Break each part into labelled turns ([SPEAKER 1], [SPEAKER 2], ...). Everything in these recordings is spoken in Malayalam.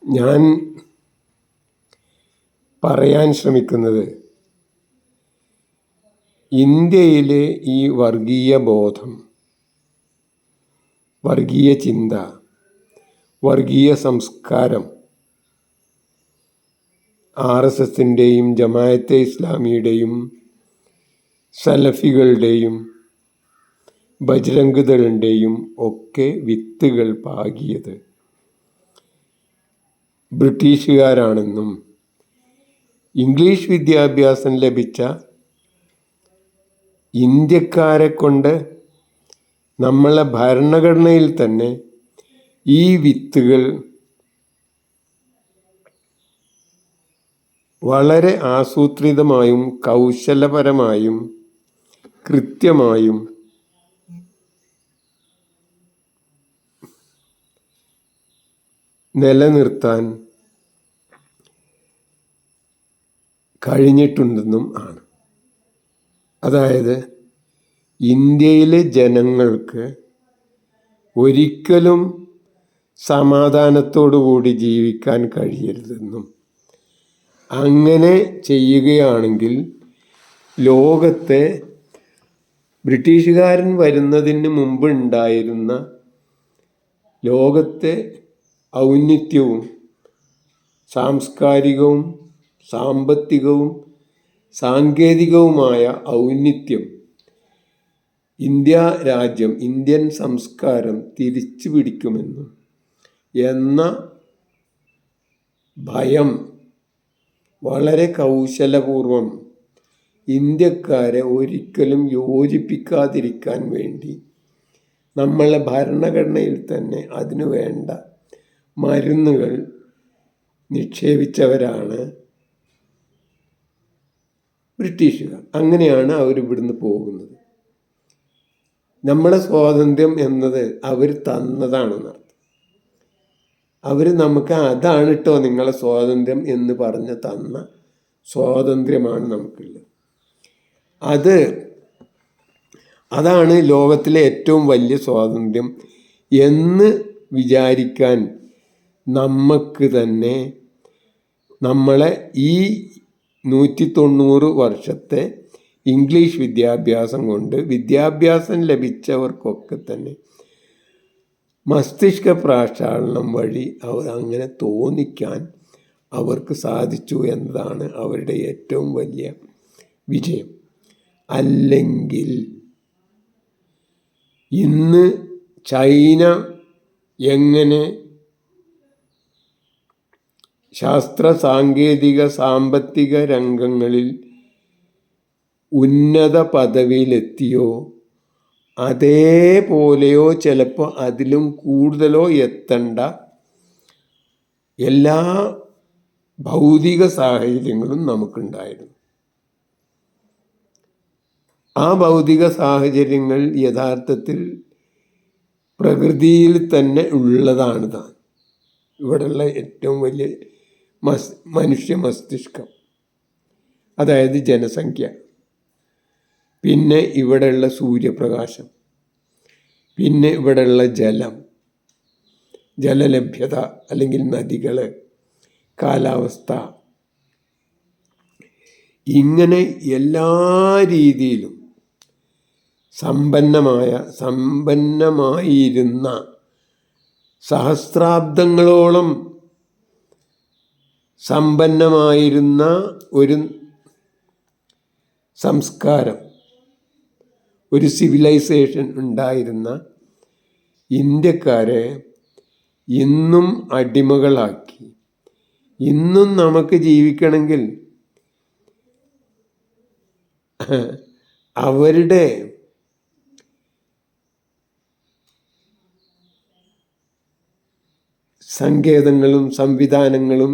[SPEAKER 1] ഞാൻ പറയാൻ ശ്രമിക്കുന്നത് ഇന്ത്യയിലെ ഈ വർഗീയ ബോധം, വർഗീയ ചിന്ത, വർഗീയ സംസ്കാരം RSSൻ്റെയും ജമാഅത്തെ ഇസ്ലാമിയുടെയും സലഫികളുടെയും ബജ്രംഗ് ദളിൻ്റെയും ഒക്കെ വിത്തുകൾ പാകിയത് ബ്രിട്ടീഷുകാരാണെന്നും ഇംഗ്ലീഷ് വിദ്യാഭ്യാസം ലഭിച്ച ഇന്ത്യക്കാരെ കൊണ്ട് നമ്മളെ ഭരണഘടനയിൽ തന്നെ ഈ വിത്തുകൾ വളരെ ആസൂത്രിതമായും കൗശലപരമായും കൃത്യമായും നിലനിർത്താൻ കഴിഞ്ഞിട്ടുണ്ടെന്നും ആണ്. അതായത് ഇന്ത്യയിലെ ജനങ്ങൾക്ക് ഒരിക്കലും സമാധാനത്തോടുകൂടി ജീവിക്കാൻ കഴിയരുതെന്നും അങ്ങനെ ചെയ്യുകയാണെങ്കിൽ ലോകത്തെ ബ്രിട്ടീഷുകാരൻ വരുന്നതിന് മുമ്പ് ഉണ്ടായിരുന്ന ലോകത്തെ ഔന്നിത്യവും സാംസ്കാരികവും സാമ്പത്തികവും സാങ്കേതികവുമായ ഔന്നിത്യം ഇന്ത്യ രാജ്യം, ഇന്ത്യൻ സംസ്കാരം തിരിച്ചു പിടിക്കുമെന്നും എന്ന ഭയം വളരെ കൗശലപൂർവം ഇന്ത്യക്കാരെ ഒരിക്കലും യോജിപ്പിക്കാതിരിക്കാൻ വേണ്ടി നമ്മളെ ഭരണഘടനയിൽ തന്നെ അതിനു വേണ്ട മരുന്നുകൾ നിക്ഷേപിച്ചവരാണ് ബ്രിട്ടീഷുകാർ. അങ്ങനെയാണ് അവർ ഇവിടുന്ന് പോകുന്നത്. നമ്മളെ സ്വാതന്ത്ര്യം എന്നത് അവർ തന്നതാണെന്നർത്ഥം. അവർ നമുക്ക് അതാണ് കേട്ടോ നിങ്ങളെ സ്വാതന്ത്ര്യം എന്ന് പറഞ്ഞ് തന്ന സ്വാതന്ത്ര്യമാണ് നമുക്കുള്ളത്. അതാണ് ലോകത്തിലെ ഏറ്റവും വലിയ സ്വാതന്ത്ര്യം എന്ന് വിചാരിക്കാൻ നമുക്ക് തന്നെ നമ്മളെ ഈ 190 വർഷത്തെ ഇംഗ്ലീഷ് വിദ്യാഭ്യാസം കൊണ്ട് വിദ്യാഭ്യാസം ലഭിച്ചവർക്കൊക്കെ തന്നെ മസ്തിഷ്ക പ്രക്ഷാളനം വഴി അവർ അങ്ങനെ തോന്നിക്കാൻ അവർക്ക് സാധിച്ചു എന്നതാണ് അവരുടെ ഏറ്റവും വലിയ വിജയം. അല്ലെങ്കിൽ ഇന്ന് ചൈന എങ്ങനെ ശാസ്ത്ര സാങ്കേതിക സാമ്പത്തിക രംഗങ്ങളിൽ ഉന്നത പദവിയിലെത്തിയോ അതേപോലെയോ ചിലപ്പോൾ അതിലും കൂടുതലോ എത്തേണ്ട എല്ലാ ഭൗതിക സാഹചര്യങ്ങളും നമുക്കുണ്ടായിരുന്നു. ആ ഭൗതിക സാഹചര്യങ്ങൾ യഥാർത്ഥത്തിൽ പ്രകൃതിയിൽ തന്നെ ഉള്ളതാണ് താൻ. ഇവിടെയുള്ള ഏറ്റവും വലിയ മനുഷ്യ മസ്തിഷ്കം, അതായത് ജനസംഖ്യ, പിന്നെ ഇവിടെയുള്ള സൂര്യപ്രകാശം, പിന്നെ ഇവിടെയുള്ള ജലലഭ്യത അല്ലെങ്കിൽ നദികൾ, കാലാവസ്ഥ, ഇങ്ങനെ എല്ലാ രീതിയിലും സമ്പന്നമായിരുന്ന സഹസ്രാബ്ദങ്ങളോളം സമ്പന്നമായിരുന്ന ഒരു സംസ്കാരം, ഒരു സിവിലൈസേഷൻ ഉണ്ടായിരുന്ന ഇന്ത്യക്കാരെ ഇന്നും അടിമകളാക്കി. ഇന്നും നമുക്ക് ജീവിക്കണമെങ്കിൽ അവരുടെ സങ്കേതങ്ങളും സംവിധാനങ്ങളും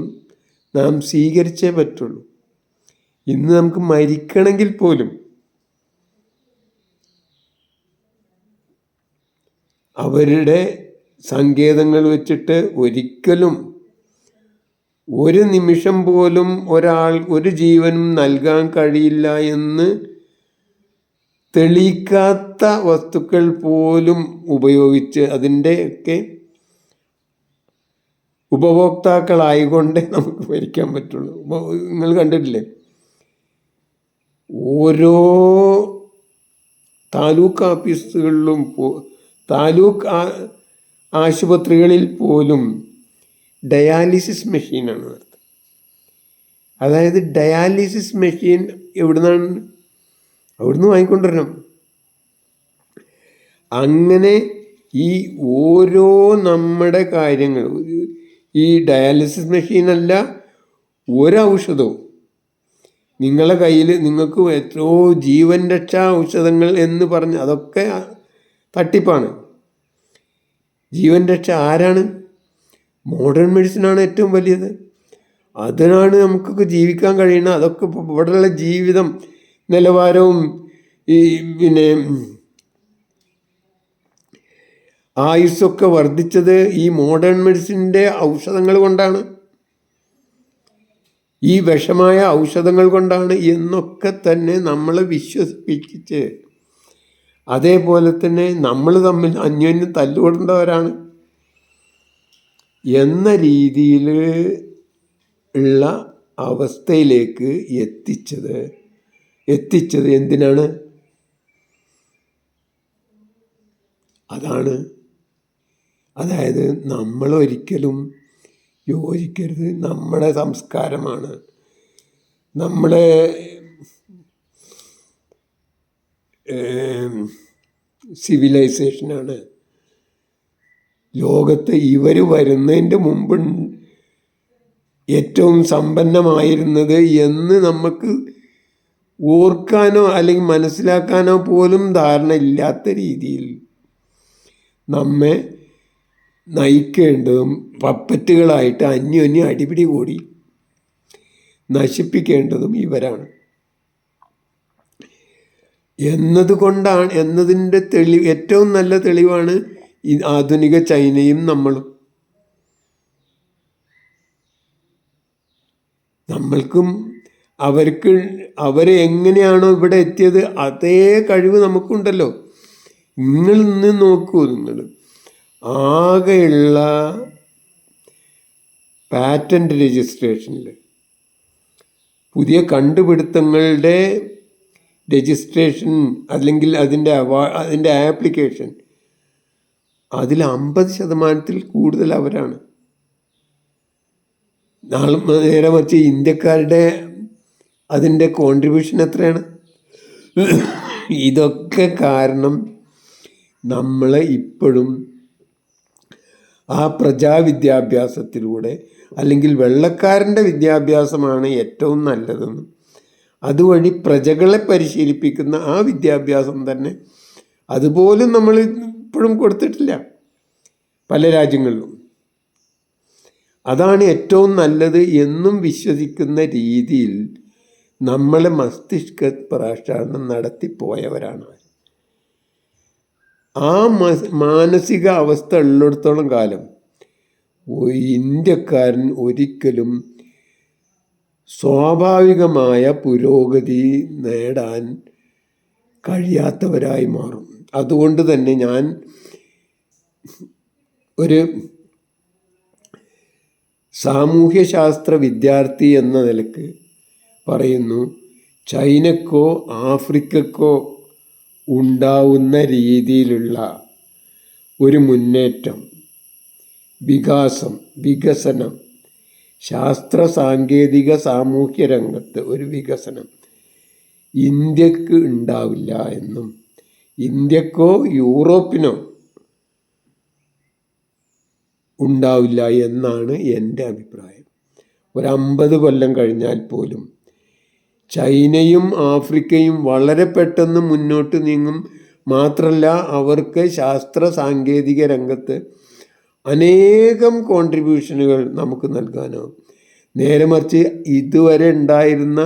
[SPEAKER 1] നാം സ്വീകരിച്ചേ പറ്റുള്ളൂ. ഇന്ന് നമുക്ക് മരിക്കണമെങ്കിൽ പോലും അവരുടെ സങ്കേതങ്ങൾ വെച്ചിട്ട് ഒരിക്കലും ഒരു നിമിഷം പോലും ഒരു ജീവനും നൽകാൻ കഴിയില്ല എന്ന് തെളിയിക്കാത്ത വസ്തുക്കൾ പോലും ഉപയോഗിച്ച് അതിൻ്റെയൊക്കെ ഉപഭോക്താക്കളായിക്കൊണ്ടേ നമുക്ക് ഭരിക്കാൻ പറ്റുള്ളൂ. നിങ്ങൾ കണ്ടിട്ടില്ലേ, ഓരോ താലൂക്ക് ഓഫീസുകളിലും താലൂക്ക് ആശുപത്രികളിൽ പോലും ഡയാലിസിസ് മെഷീനാണ്. അതായത് ഡയാലിസിസ് മെഷീൻ എവിടുന്നാണ്? അവിടുന്ന് വാങ്ങിക്കൊണ്ടുവരണം. അങ്ങനെ ഈ ഓരോ നമ്മുടെ കാര്യങ്ങൾ, ഈ ഡയാലിസിസ് മെഷീനല്ല ഒരൗഷധവും നിങ്ങളെ കയ്യിൽ, നിങ്ങൾക്ക് എത്രയോ ജീവൻ രക്ഷാ ഔഷധങ്ങൾ എന്ന് പറഞ്ഞ് അതൊക്കെ തട്ടിപ്പാണ്. ജീവൻ രക്ഷ ആരാണ്? മോഡേൺ മെഡിസിനാണ് ഏറ്റവും വലിയത്. അതിനാണ് നമുക്കൊക്കെ ജീവിക്കാൻ കഴിയുന്നത്. അതൊക്കെ ഇവിടെയുള്ള ജീവിതം നിലവാരവും ഈ പിന്നെ ആയുസ്സൊക്കെ വർദ്ധിച്ചത് ഈ മോഡേൺ മെഡിസിൻ്റെ ഔഷധങ്ങൾ കൊണ്ടാണ്, ഈ വിഷമായ ഔഷധങ്ങൾ കൊണ്ടാണ് എന്നൊക്കെ തന്നെ നമ്മളെ വിശ്വസിപ്പിച്ച്, അതേപോലെ തന്നെ നമ്മൾ തമ്മിൽ അന്യോന്യം തല്ലുകൊണ്ടവരാണ് എന്ന രീതിയിൽ ഉള്ള അവസ്ഥയിലേക്ക് എത്തിച്ചത് എന്തിനാണ്? അതാണ്. അതായത് നമ്മളൊരിക്കലും യോജിക്കരുത്. നമ്മുടെ സംസ്കാരമാണ്, നമ്മുടെ സിവിലൈസേഷനാണ്. ലോകത്ത് ഇവർ വരുന്നതിൻ്റെ മുമ്പ് ഏറ്റവും സമ്പന്നമായിരുന്നത് എന്ന് നമുക്ക് ഓർക്കാനോ അല്ലെങ്കിൽ മനസ്സിലാക്കാനോ പോലും ധാരണ ഇല്ലാത്ത രീതിയിൽ നമ്മെ നയിക്കേണ്ടതും പപ്പറ്റുകളായിട്ട് അന്യോന്യം അടിപിടി കൂടി നശിപ്പിക്കേണ്ടതും ഇവരാണ് എന്നതിൻ്റെ ഏറ്റവും നല്ല തെളിവാണ് ഈ ആധുനിക ചൈനയും നമ്മളും. നമ്മൾക്കും അവരെ എങ്ങനെയാണോ ഇവിടെ എത്തിയത് അതേ കഴിവ് നമുക്കുണ്ടല്ലോ. നിങ്ങൾ ഇന്ന് നോക്കൂ, നിങ്ങൾ ആകെയുള്ള പാറ്റന്റ് രജിസ്ട്രേഷനിൽ പുതിയ കണ്ടുപിടുത്തങ്ങളുടെ രജിസ്ട്രേഷൻ അല്ലെങ്കിൽ അതിൻ്റെ ആപ്ലിക്കേഷൻ അതിൽ 50% കൂടുതൽ അവരാണ്. നേരെ മറിച്ച് ഇന്ത്യക്കാരുടെ അതിൻ്റെ കോൺട്രിബ്യൂഷൻ എത്രയാണ്? ഇതൊക്കെ കാരണം നമ്മൾ ഇപ്പോഴും ആ പ്രജാവിദ്യാഭ്യാസത്തിലൂടെ, അല്ലെങ്കിൽ വെള്ളക്കാരൻ്റെ വിദ്യാഭ്യാസമാണ് ഏറ്റവും നല്ലതെന്നും അതുവഴി പ്രജകളെ പരിശീലിപ്പിക്കുന്ന ആ വിദ്യാഭ്യാസം തന്നെ അതുപോലും നമ്മൾ ഇപ്പോഴും കൊടുത്തിട്ടില്ല പല രാജ്യങ്ങളിലും. അതാണ് ഏറ്റവും നല്ലത് എന്നും വിശ്വസിക്കുന്ന രീതിയിൽ നമ്മളെ മസ്തിഷ്ക പ്രക്ഷാളനം നടത്തിപ്പോയവരാണ്. ആ മാനസിക അവസ്ഥ ഉള്ളിടത്തോളം കാലം ഇന്ത്യക്കാരൻ ഒരിക്കലും സ്വാഭാവികമായ പുരോഗതി നേടാൻ കഴിയാത്തവരായി മാറും. അതുകൊണ്ട് തന്നെ ഞാൻ ഒരു സാമൂഹ്യശാസ്ത്ര വിദ്യാർത്ഥി എന്ന നിലക്ക് പറയുന്നു, ചൈനക്കോ ആഫ്രിക്കക്കോ ഉണ്ടാവുന്ന രീതിയിലുള്ള ഒരു മുന്നേറ്റം, വികസനം, ശാസ്ത്ര സാങ്കേതിക സാമൂഹ്യ രംഗത്ത് ഒരു വികസനം ഇന്ത്യക്ക് ഉണ്ടാവില്ല എന്നും ഇന്ത്യക്കോ യൂറോപ്പിനോ ഉണ്ടാവില്ല എന്നാണ് എൻ്റെ അഭിപ്രായം. 50 കൊല്ലം കഴിഞ്ഞാൽ പോലും ചൈനയും ആഫ്രിക്കയും വളരെ പെട്ടെന്ന് മുന്നോട്ട് നീങ്ങും. മാത്രമല്ല, അവർക്ക് ശാസ്ത്ര സാങ്കേതിക രംഗത്ത് അനേകം കോൺട്രിബ്യൂഷനുകൾ നമുക്ക് നൽകാനാവും. നേരെ മറിച്ച് ഇതുവരെ ഉണ്ടായിരുന്ന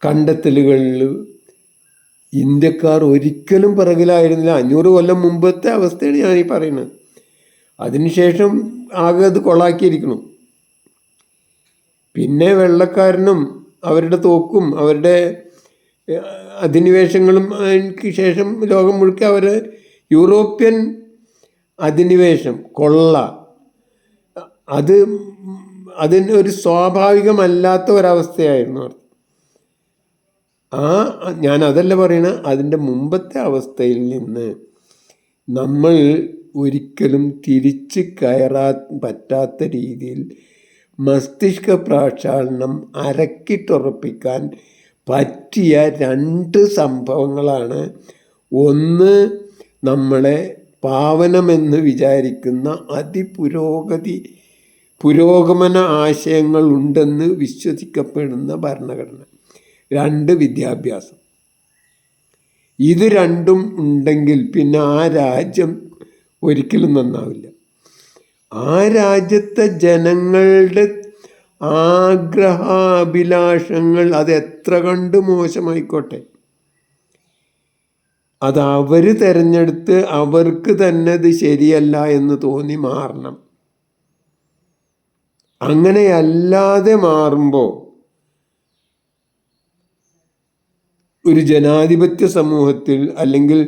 [SPEAKER 1] കണ്ടെത്തലുകളിൽ ഇന്ത്യക്കാർ ഒരിക്കലും പിറകിലായിരുന്നില്ല. 500 കൊല്ലം മുമ്പത്തെ അവസ്ഥയാണ് ഞാനീ പറയുന്നത്. അതിനുശേഷം ആകെ അത് കൊളാക്കിയിരിക്കണം. പിന്നെ വെള്ളക്കാരനും അവരുടെ തോക്കും അവരുടെ അധിനിവേശങ്ങളും അതിന് ശേഷം ലോകം മുഴുക്കെ യൂറോപ്യൻ അധിനിവേശം, കൊള്ള, അത് അതിന് ഒരു സ്വാഭാവികമല്ലാത്ത ഒരവസ്ഥയായിരുന്നു. ഞാൻ അതല്ല പറയണ, അതിൻ്റെ മുമ്പത്തെ അവസ്ഥയിൽ നിന്ന് നമ്മൾ ഒരിക്കലും തിരിച്ച് കയറാൻ പറ്റാത്ത രീതിയിൽ മസ്തിഷ്ക പ്രക്ഷാളനം അരക്കിട്ടുറപ്പിക്കാൻ പറ്റിയ 2 സംഭവങ്ങളാണ്. ഒന്ന്, നമ്മളെ പാവനമെന്ന് വിചാരിക്കുന്ന പുരോഗമന ആശയങ്ങൾ ഉണ്ടെന്ന് വിശ്വസിക്കപ്പെടുന്ന ഭരണഘടന. 2, വിദ്യാഭ്യാസം. ഇത് രണ്ടും ഉണ്ടെങ്കിൽ പിന്നെ ആ രാജ്യം ഒരിക്കലും നന്നാവില്ല. ആ രാജ്യത്തെ ജനങ്ങളുടെ ആഗ്രഹാഭിലാഷങ്ങൾ അത് എത്ര കണ്ട് മോശമായിക്കോട്ടെ, അത് അവർ തിരഞ്ഞെടുത്ത് അവർക്ക് തന്നെ ഇത് ശരിയല്ല എന്ന് തോന്നി മാറണം. അങ്ങനെയല്ലാതെ മാറുമ്പോൾ ഒരു ജനാധിപത്യ സമൂഹത്തിൽ അല്ലെങ്കിൽ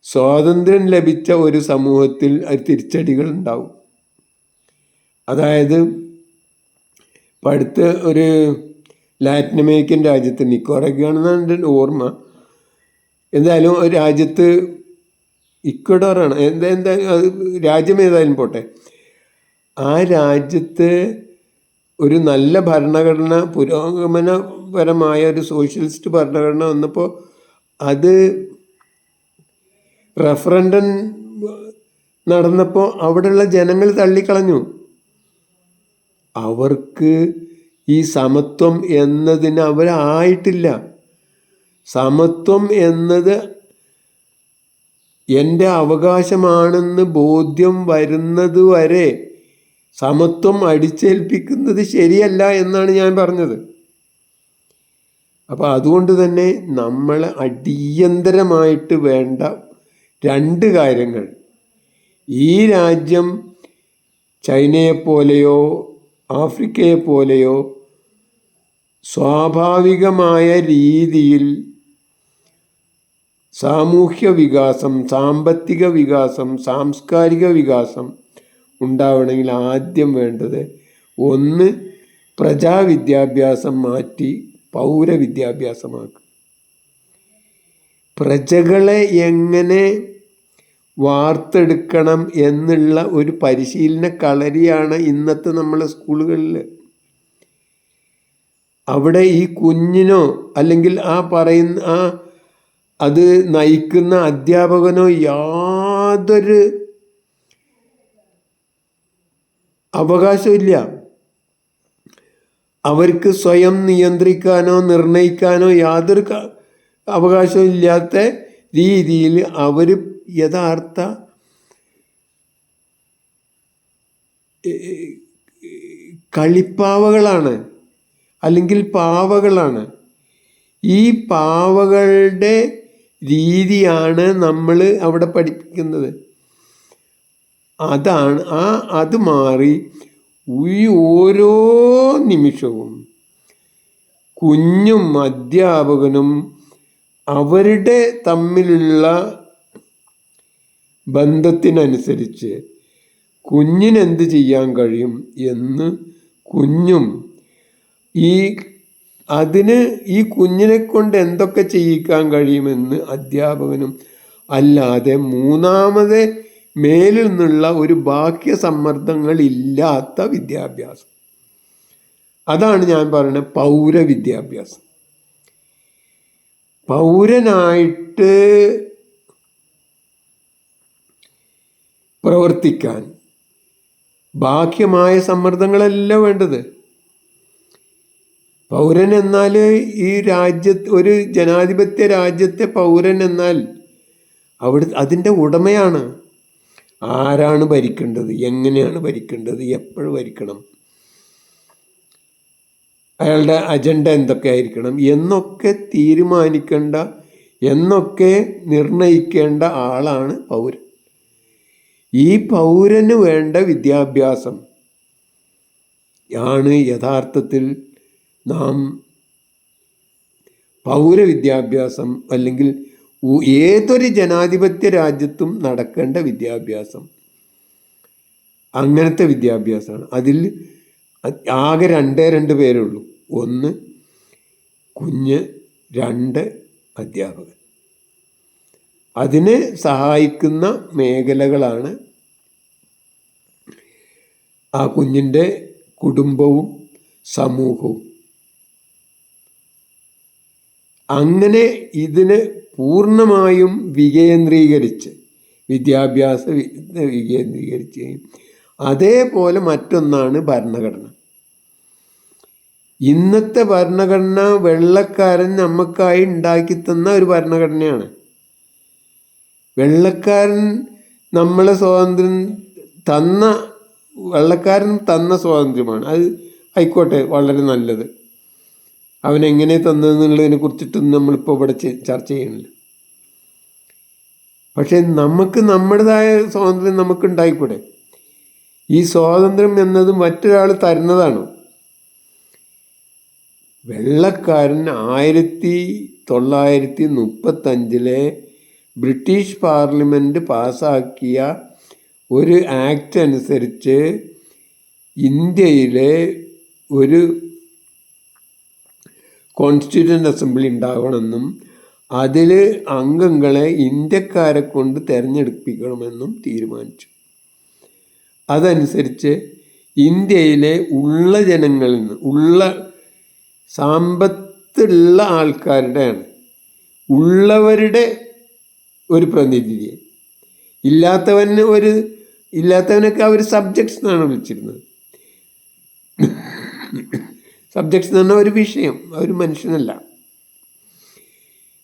[SPEAKER 1] സ്വാതന്ത്ര്യം ലഭിച്ച ഒരു സമൂഹത്തിൽ അത് തിരിച്ചടികൾ ഉണ്ടാവും. അതായത് അടുത്ത ഒരു ലാറ്റിൻ അമേരിക്കൻ രാജ്യത്ത്, നിക്കോറഗാണെന്നാണ് ഓർമ്മ, എന്തായാലും ഒരു രാജ്യത്ത്, ഇക്വഡോറാണ്, എന്താ അത് രാജ്യം ഏതായാലും പോട്ടെ, ആ രാജ്യത്ത് ഒരു നല്ല ഭരണഘടന, പുരോഗമനപരമായ ഒരു സോഷ്യലിസ്റ്റ് ഭരണഘടന വന്നപ്പോൾ അത് റഫറൻഡം നടന്നപ്പോൾ അവിടെയുള്ള ജനങ്ങൾ തള്ളിക്കളഞ്ഞു. അവർക്ക് ഈ സമത്വം എന്നതിന് അവരായിട്ടില്ല. സമത്വം എന്നത് എൻ്റെ അവകാശമാണെന്ന് ബോധ്യം വരുന്നത് വരെ സമത്വം അടിച്ചേൽപ്പിക്കുന്നത് ശരിയല്ല എന്നാണ് ഞാൻ പറഞ്ഞത്. അപ്പോൾ അതുകൊണ്ട് തന്നെ നമ്മൾ അടിയന്തരമായിട്ട് വേണ്ട 2 കാര്യങ്ങൾ, ഈ രാജ്യം ചൈനയെപ്പോലെയോ ആഫ്രിക്കയെപ്പോലെയോ സ്വാഭാവികമായ രീതിയിൽ സാമൂഹ്യ വികാസം, സാമ്പത്തിക വികാസം, സാംസ്കാരിക വികാസം ഉണ്ടാവണമെങ്കിൽ ആദ്യം വേണ്ടത്, 1, പ്രജാവിദ്യാഭ്യാസം മാറ്റി പൗരവിദ്യാഭ്യാസമാക്കുക. പ്രജകളെ എങ്ങനെ വാർത്തെടുക്കണം എന്നുള്ള ഒരു പരിശീലന കളരിയാണ് ഇന്നത്തെ നമ്മളെ സ്കൂളുകളിൽ. അവിടെ ഈ കുഞ്ഞിനോ അല്ലെങ്കിൽ അത് നയിക്കുന്ന അധ്യാപകനോ യാതൊരു അവകാശമില്ല. അവർക്ക് സ്വയം നിയന്ത്രിക്കാനോ നിർണയിക്കാനോ യാതൊരു അവകാശവും ഇല്ലാത്ത രീതിയിൽ അവർ യഥാർത്ഥ കളിപ്പാവകളാണ്, അല്ലെങ്കിൽ പാവകളാണ്. ഈ പാവകളുടെ രീതിയാണ് നമ്മൾ അവിടെ പഠിപ്പിക്കുന്നത്. അത് മാറി ഈ ഓരോ നിമിഷവും കുഞ്ഞും അധ്യാപകനും അവരുടെ തമ്മിലുള്ള ബന്ധത്തിനനുസരിച്ച് കുഞ്ഞിനെന്ത് ചെയ്യാൻ കഴിയും എന്ന് കുഞ്ഞും ഈ കുഞ്ഞിനെ കൊണ്ട് എന്തൊക്കെ ചെയ്യിക്കാൻ കഴിയുമെന്ന് അധ്യാപകനും, അല്ലാതെ മൂന്നാമത് മേലിൽ നിന്നുള്ള ഒരു ബാഹ്യ സമ്മർദ്ദങ്ങൾ ഇല്ലാത്ത വിദ്യാഭ്യാസം. അതാണ് ഞാൻ പറയുന്നത് പൗരവിദ്യാഭ്യാസം. പൗരനായിട്ട് പ്രവർത്തിക്കാൻ ബാഹ്യമായ സമ്മർദ്ദങ്ങളല്ല വേണ്ടത്. പൗരൻ എന്നാൽ ഈ ഒരു ജനാധിപത്യ രാജ്യത്തെ പൗരൻ എന്നാൽ അതിൻ്റെ ഉടമയാണ്. ആരാണ് ഭരിക്കേണ്ടത്, എങ്ങനെയാണ് ഭരിക്കേണ്ടത്, എപ്പോഴും ഭരിക്കണം, അയാളുടെ അജണ്ട എന്തൊക്കെ ആയിരിക്കണം എന്നൊക്കെ തീരുമാനിക്കേണ്ട, എന്നൊക്കെ നിർണയിക്കേണ്ട ആളാണ് പൗരൻ. ഈ പൗരന് വേണ്ട വിദ്യാഭ്യാസം ആണ് യഥാർത്ഥത്തിൽ നാം പൗരവിദ്യാഭ്യാസം, അല്ലെങ്കിൽ ഏതൊരു ജനാധിപത്യ രാജ്യത്തും നടക്കേണ്ട വിദ്യാഭ്യാസം. അങ്ങനത്തെ വിദ്യാഭ്യാസമാണ്. അതിൽ ആകെ രണ്ട് പേരുള്ളൂ. ഒന്ന് കുഞ്ഞ്, രണ്ട് അധ്യാപകൻ. അതിനെ സഹായിക്കുന്ന മേഖലകളാണ് ആ കുഞ്ഞിൻ്റെ കുടുംബവും സമൂഹവും. അങ്ങനെ ഇതിനെ പൂർണ്ണമായും വികേന്ദ്രീകരിച്ച് വികേന്ദ്രീകരിക്കുകയും അതേപോലെ മറ്റൊന്നാണ് ഭരണഘടന. ഇന്നത്തെ ഭരണഘടന വെള്ളക്കാരൻ നമുക്കായി ഉണ്ടാക്കി തന്ന ഒരു ഭരണഘടനയാണ്. വെള്ളക്കാരൻ നമ്മളെ സ്വാതന്ത്ര്യം വെള്ളക്കാരൻ തന്ന സ്വാതന്ത്ര്യമാണ്. അത് ആയിക്കോട്ടെ, വളരെ നല്ലത്. അവനെങ്ങനെ തന്നതെന്നുള്ളതിനെ കുറിച്ചിട്ടൊന്നും നമ്മളിപ്പോൾ ഇവിടെ ചർച്ച ചെയ്യണില്ല. പക്ഷെ നമുക്ക് നമ്മുടേതായ സ്വാതന്ത്ര്യം നമുക്ക് ഉണ്ടായിക്കൂടെ? ഈ സ്വാതന്ത്ര്യം എന്നത് മറ്റൊരാൾ തരുന്നതാണ്. വെള്ളക്കാരൻ 1935 ബ്രിട്ടീഷ് പാർലമെൻറ്റ് പാസ്സാക്കിയ ഒരു ആക്ട് അനുസരിച്ച് ഇന്ത്യയിലെ ഒരു കോൺസ്റ്റിറ്റ്യൂവൻ്റ് അസംബ്ലി ഉണ്ടാവണമെന്നും അതിൽ അംഗങ്ങളെ ഇന്ത്യക്കാരെ കൊണ്ട് തിരഞ്ഞെടുപ്പിക്കണമെന്നും തീരുമാനിച്ചു. അതനുസരിച്ച് ഇന്ത്യയിലെ ഉള്ള ജനങ്ങളിൽ നിന്ന്, ഉള്ള സമ്പത്തുള്ള ആൾക്കാരുടെയാണ്, ഉള്ളവരുടെ ഒരു പ്രതിനിധിയെ, ഇല്ലാത്തവനൊക്കെ അവർ സബ്ജക്ട്സ് എന്നാണ് വിളിച്ചിരുന്നത്. സബ്ജക്ട്സ് എന്ന് പറഞ്ഞാൽ ഒരു വിഷയം, ഒരു മനുഷ്യനല്ല.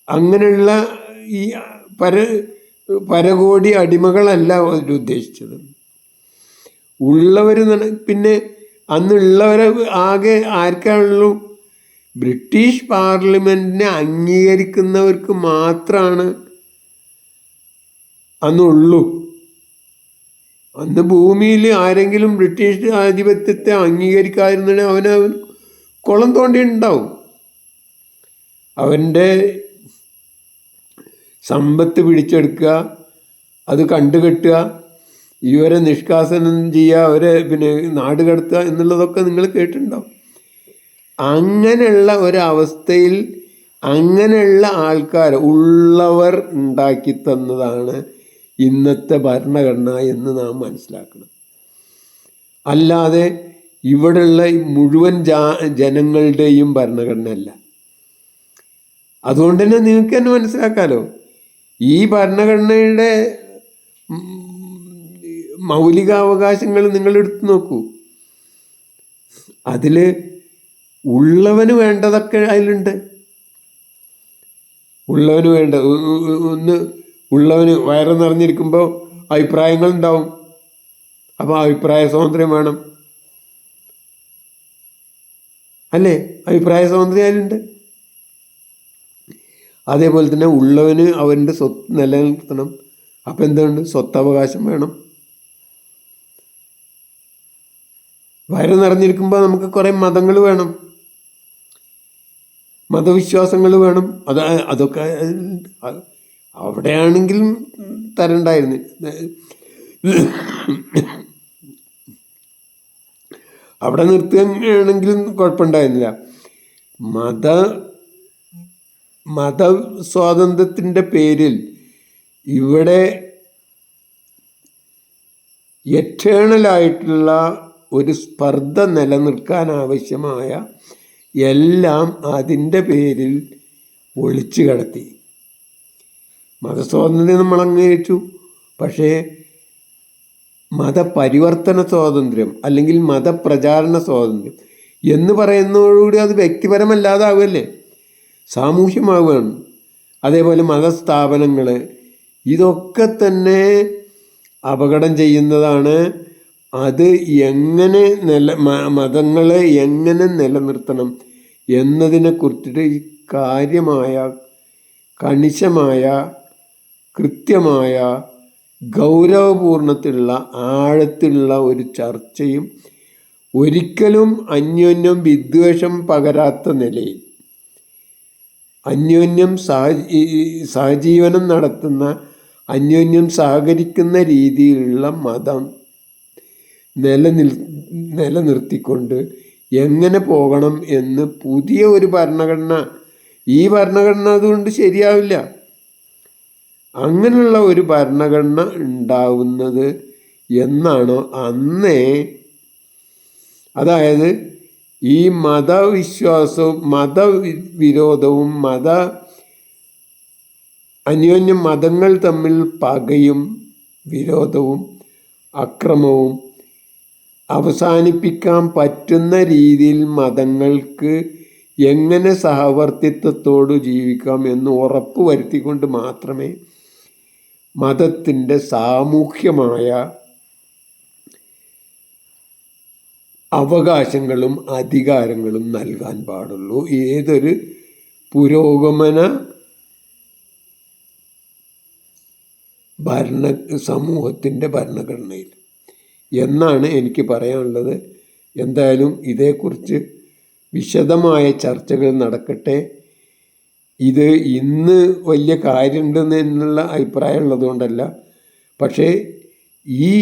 [SPEAKER 1] അങ്ങനെയുള്ള ഈ പരകോടി അടിമകളല്ല അവർ ഉദ്ദേശിച്ചത്. ഉള്ളവർ. പിന്നെ അന്നുള്ളവരെ ആകെ ആർക്കാണുള്ളൂ? ബ്രിട്ടീഷ് പാർലമെൻറ്റിനെ അംഗീകരിക്കുന്നവർക്ക് മാത്രമാണ് അന്നുള്ളൂ. അന്ന് ഭൂമിയിൽ ആരെങ്കിലും ബ്രിട്ടീഷ് ആധിപത്യത്തെ അംഗീകരിക്കാതിരുന്നെങ്കിൽ അവൻ കുളം തോണ്ടിയിട്ടുണ്ടാവും. അവൻ്റെ സമ്പത്ത് പിടിച്ചെടുക്കുക, അത് കണ്ടുകെട്ടുക, ഇവരെ നിഷ്കാസനം ചെയ്യുക, അവരെ പിന്നെ നാട് കടത്തുക എന്നുള്ളതൊക്കെ നിങ്ങൾ കേട്ടിട്ടുണ്ടാവും. അങ്ങനെയുള്ള ഒരവസ്ഥയിൽ അങ്ങനെയുള്ള ആൾക്കാർ ഉള്ളവർ ഉണ്ടാക്കി തന്നതാണ് ഇന്നത്തെ ഭരണഘടന എന്ന് നാം മനസ്സിലാക്കണം. അല്ലാതെ ഇവിടെയുള്ള മുഴുവൻ ജനങ്ങളുടെയും ഭരണഘടനയല്ല. അതുകൊണ്ട് തന്നെ നിങ്ങൾക്ക് തന്നെ മനസ്സിലാക്കാമല്ലോ, ഈ ഭരണഘടനയുടെ മൗലികാവകാശങ്ങൾ നിങ്ങൾ എടുത്തു നോക്കൂ. അതിൽ ഉള്ളവന് വേണ്ടതൊക്കെ അതിലുണ്ട്. ഉള്ളവന് വേണ്ട ഉള്ളവന് വയറ് നിറഞ്ഞിരിക്കുമ്പോൾ അഭിപ്രായങ്ങൾ ഉണ്ടാവും. അപ്പോൾ അഭിപ്രായ സ്വാതന്ത്ര്യം വേണം, അല്ലേ? അഭിപ്രായ സ്വാതന്ത്ര്യം അതിലുണ്ട്. അതേപോലെ തന്നെ ഉള്ളവന് അവൻ്റെ സ്വത്ത് നിലനിർത്തണം. അപ്പം എന്തുണ്ട്? സ്വത്തവകാശം വേണം. വയറ് നിറഞ്ഞിരിക്കുമ്പോൾ നമുക്ക് കുറേ മതങ്ങൾ വേണം, മതവിശ്വാസങ്ങൾ വേണം. അതൊക്കെ അവിടെയാണെങ്കിലും തരണ്ടായിരുന്നു. അവിടെ നിർത്തുകയാണെങ്കിലും കുഴപ്പമുണ്ടായിരുന്നില്ല. മതസ്വാതന്ത്ര്യത്തിൻ്റെ പേരിൽ ഇവിടെ എറ്റേണലായിട്ടുള്ള ഒരു സ്പർദ്ധ നിലനിൽക്കാൻ ആവശ്യമായ എല്ലാം അതിൻ്റെ പേരിൽ ഒളിച്ചു കടത്തി. മതസ്വാതന്ത്ര്യം നമ്മൾ അംഗീകരിച്ചു, പക്ഷേ മതപരിവർത്തന സ്വാതന്ത്ര്യം അല്ലെങ്കിൽ മതപ്രചാരണ സ്വാതന്ത്ര്യം എന്ന് പറയുന്നതോടുകൂടി അത് വ്യക്തിപരമല്ലാതാവുകയല്ലേ, സാമൂഹ്യമാവുകയാണ്. അതേപോലെ മതസ്ഥാപനങ്ങൾ ഇതൊക്കെ തന്നെ അപകടം ചെയ്യുന്നതാണ്. അത് എങ്ങനെ മതങ്ങളെ എങ്ങനെ നിലനിർത്തണം എന്നതിനെക്കുറിച്ചിട്ട് കാര്യമായ, കണിശമായ, കൃത്യമായ, ഗൗരവപൂർണത്തിലുള്ള, ആഴത്തിലുള്ള ഒരു ചർച്ചയും ഒരിക്കലും അന്യോന്യം വിദ്വേഷം പകരാത്ത നിലയിൽ അന്യോന്യം സഹജീവനം നടത്തുന്ന, അന്യോന്യം സഹകരിക്കുന്ന രീതിയിലുള്ള നിലനിർത്തിക്കൊണ്ട് എങ്ങനെ പോകണം എന്ന് പുതിയ ഒരു ഭരണഘടന, ഈ ഭരണഘടന അതുകൊണ്ട് ശരിയാവില്ല. അങ്ങനെയുള്ള ഒരു ഭരണഘടന ഉണ്ടാവുന്നത് എന്നാണോ അന്നേ, അതായത് ഈ മതവിശ്വാസവും മതവിരോധവും അന്യോന്യം മതങ്ങൾ തമ്മിൽ പകയും വിരോധവും അക്രമവും അവസാനിപ്പിക്കാൻ പറ്റുന്ന രീതിയിൽ മതങ്ങൾക്ക് എങ്ങനെ സഹവർത്തിത്വത്തോട് ജീവിക്കാം എന്ന് ഉറപ്പ് വരുത്തിക്കൊണ്ട് മാത്രമേ മതത്തിൻ്റെ സാമൂഹ്യമായ അവകാശങ്ങളും അധികാരങ്ങളും നൽകാൻ പാടുള്ളൂ ഏതൊരു പുരോഗമന സമൂഹത്തിൻ്റെ ഭരണഘടനയിൽ എന്നാണ് എനിക്ക് പറയാനുള്ളത്. എന്തായാലും ഇതേക്കുറിച്ച് വിശദമായ ചർച്ചകൾ നടക്കട്ടെ. ഇത് ഇന്ന് വലിയ കാര്യമുണ്ടെന്നുള്ള അഭിപ്രായം ഉള്ളതുകൊണ്ടല്ല, പക്ഷേ ഈ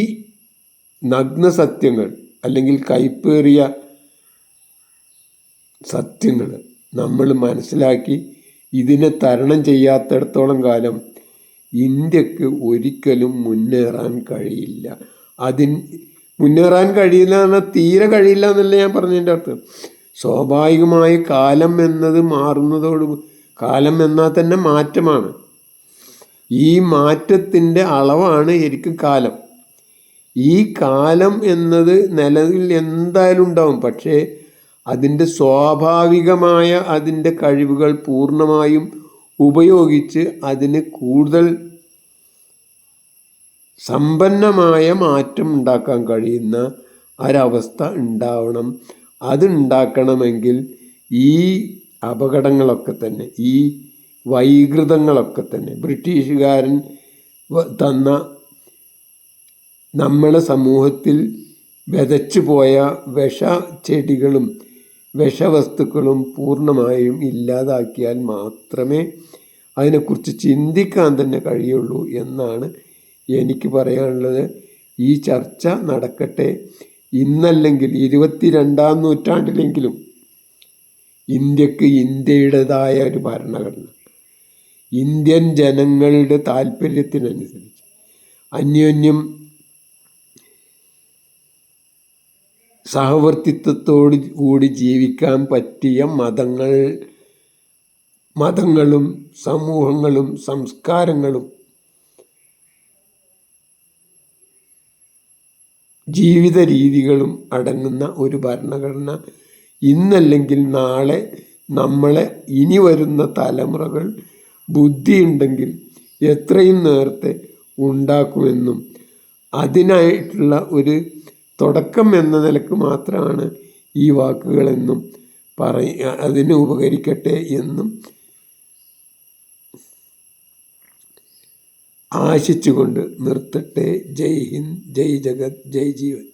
[SPEAKER 1] നഗ്ന സത്യങ്ങൾ അല്ലെങ്കിൽ കൈപ്പേറിയ സത്യങ്ങൾ നമ്മൾ മനസ്സിലാക്കി ഇതിനെ തരണം ചെയ്യാത്തിടത്തോളം കാലം ഇന്ത്യക്ക് ഒരിക്കലും മുന്നേറാൻ കഴിയില്ല. മുന്നേറാൻ കഴിയില്ല എന്നാൽ തീരെ കഴിയില്ല എന്നല്ല ഞാൻ പറഞ്ഞതിൻ്റെ അർത്ഥം. സ്വാഭാവികമായി കാലം എന്നത് കാലം എന്നാൽ തന്നെ മാറ്റമാണ്. ഈ മാറ്റത്തിൻ്റെ അളവാണ് ശരിക്കും കാലം. ഈ കാലം എന്നത് നിലവിൽ എന്തായാലും ഉണ്ടാവും. പക്ഷേ അതിൻ്റെ സ്വാഭാവികമായ അതിൻ്റെ കഴിവുകൾ പൂർണ്ണമായും ഉപയോഗിച്ച് അതിന് കൂടുതൽ സമ്പന്നമായ മാറ്റം ഉണ്ടാക്കാൻ കഴിയുന്ന ഒരവസ്ഥ ഉണ്ടാവണം. അതുണ്ടാക്കണമെങ്കിൽ ഈ അപകടങ്ങളൊക്കെ തന്നെ, ഈ വൈകൃതങ്ങളൊക്കെ തന്നെ, ബ്രിട്ടീഷുകാരൻ തന്ന നമ്മളെ സമൂഹത്തിൽ വിതച്ചു പോയ ചെടികളും വിഷവസ്തുക്കളും പൂർണ്ണമായും ഇല്ലാതാക്കിയാൽ മാത്രമേ അതിനെക്കുറിച്ച് ചിന്തിക്കാൻ തന്നെ കഴിയുള്ളൂ എന്നാണ് എനിക്ക് പറയാനുള്ളത്. ഈ ചർച്ച നടക്കട്ടെ. ഇന്നല്ലെങ്കിൽ 22-ാം നൂറ്റാണ്ടിലെങ്കിലും ഇന്ത്യക്ക് ഇന്ത്യയുടേതായ ഒരു ഭരണഘടന, ഇന്ത്യൻ ജനങ്ങളുടെ താല്പര്യത്തിനനുസരിച്ച് അന്യോന്യം സഹവർത്തിത്വത്തോടു കൂടി ജീവിക്കാൻ പറ്റിയ മതങ്ങളും സമൂഹങ്ങളും സംസ്കാരങ്ങളും ജീവിത രീതികളും അടങ്ങുന്ന ഒരു ഭരണഘടന ഇന്നല്ലെങ്കിൽ നാളെ നമ്മളെ ഇനി വരുന്ന തലമുറകൾ ബുദ്ധിയുണ്ടെങ്കിൽ എത്രയും നേരത്തെ ഉണ്ടാക്കുമെന്നും അതിനായിട്ടുള്ള ഒരു തുടക്കം എന്ന നിലക്ക് മാത്രമാണ് ഈ വാക്കുകളെന്നും അതിന് ഉപകരിക്കട്ടെ എന്നും ആശിച്ചുകൊണ്ട് നിർത്തട്ടെ. ജയ് ഹിന്ദ്, ജയ് ജഗത്, ജയ് ജീവൻ.